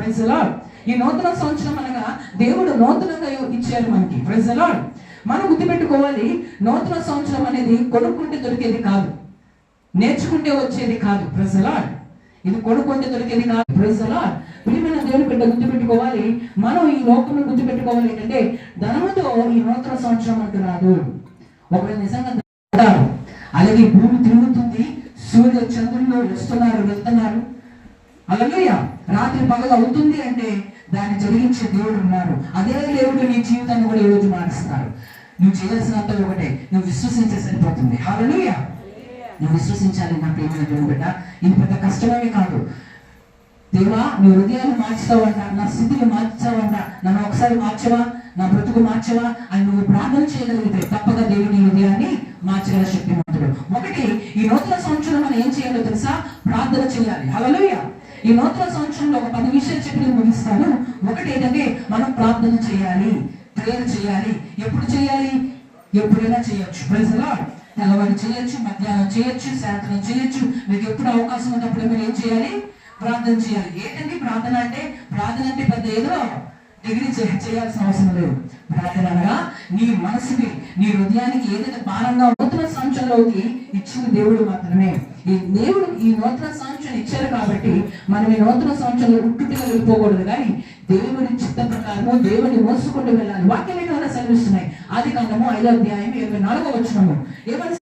Praise the lord. ఈ నూతన సంవత్సరం అనగా దేవుడు నూతనంగా ఇచ్చారు మనకి. Praise the Lord. మనం గుర్తుపెట్టుకోవాలి, నూతన సంవత్సరం అనేది కొనుక్కుంటే దొరికేది కాదు, నేర్చుకుంటే వచ్చేది కాదు. Praise the Lord. ఇది కొనుక్కుంటే దొరికేది కాదు. Praise the Lord. ప్రియమైన దేవుని బిడ్డ గుర్తుపెట్టుకోవాలి, మనం ఈ లోకంలో గుర్తుపెట్టుకోవాలి ఏంటంటే ధనముతో ఈ నూతన సంవత్సరం అంటూ రాదు. ఒకవేళ నిజంగా అలాగే భూమి తిరుగుతుంది, సూర్య చంద్రులు వస్తున్నారు వెళ్తున్నారు, అలాగే రాత్రి పగలు అవుతుంది అంటే దాన్ని జరిగించే దేవుడు ఉన్నారు. అదే దేవుడు నీ జీవితాన్ని కూడా ఈ రోజు మారుస్తున్నారు. నువ్వు చేయాల్సినంత ఒకటే, నువ్వు విశ్వసించే సరిపోతుంది. హల్లెలూయా. నువ్వు విశ్వసించాలి నా ప్రియమైన దేవుని బిడ్డ. ఇది పెద్ద కష్టమేమీ కాదు. దేవా నీ హృదయాన్ని మార్చుతావంట, నా స్థితిని మార్చావంట, నన్ను ఒకసారి మార్చవా, నా బ్రతుకు మార్చవా అని నువ్వు ప్రార్థన చేయగలిగితే తప్పగా దేవుని హృదయాన్ని మార్చగల శక్తిమంతుడు. ఒకటి, ఈ నూతన సంవత్సరం మనం ఏం చేయాలో తెలుసా? ప్రార్థన చేయాలి. హల్లెలూయా. ఈ నూతన సంవత్సరంలో ఒక 10 విషయాలు చెప్పి నేను ముగిస్తాను. ఒకటి ఏంటంటే మనం ప్రార్థన చేయాలి, ప్రేయర్ చేయాలి. ఎప్పుడు చేయాలి? ఎప్పుడైనా చేయొచ్చు. Praise the Lord. తెల్లవారు చేయొచ్చు, మధ్యాహ్నం చేయొచ్చు, సాయంత్రం చేయొచ్చు. మీకు ఎప్పుడు అవకాశం ఉన్నప్పుడు మీరు ఏం చేయాలి? ప్రార్థన చేయాలి. ఏంటండి ప్రార్థన అంటే? ప్రార్థన అంటే పెద్ద ఏదో డిగ్రీ చేయాల్సిన అవసరం లేదు. ప్రార్థన అనగా నీ మనసుకి, నీ హృదయానికి ఏదైతే భారంగా నూతన సంవత్సరంలోకి ఇచ్చిన దేవుడు మాత్రమే. ఈ దేవుడు ఈ నూతన సంవత్సరం ఇచ్చారు కాబట్టి మనం ఈ నూతన సంవత్సరంలో ఉట్టుగా వెళ్ళిపోకూడదు, కానీ దేవుడి చిత్త ప్రకారము దేవుడిని మోసుకుంటూ వెళ్ళాలి. వాక్యం సెలవిస్తున్నాయి. ఆదికాండము 5వ అధ్యాయం 24వ వచనము ఏమని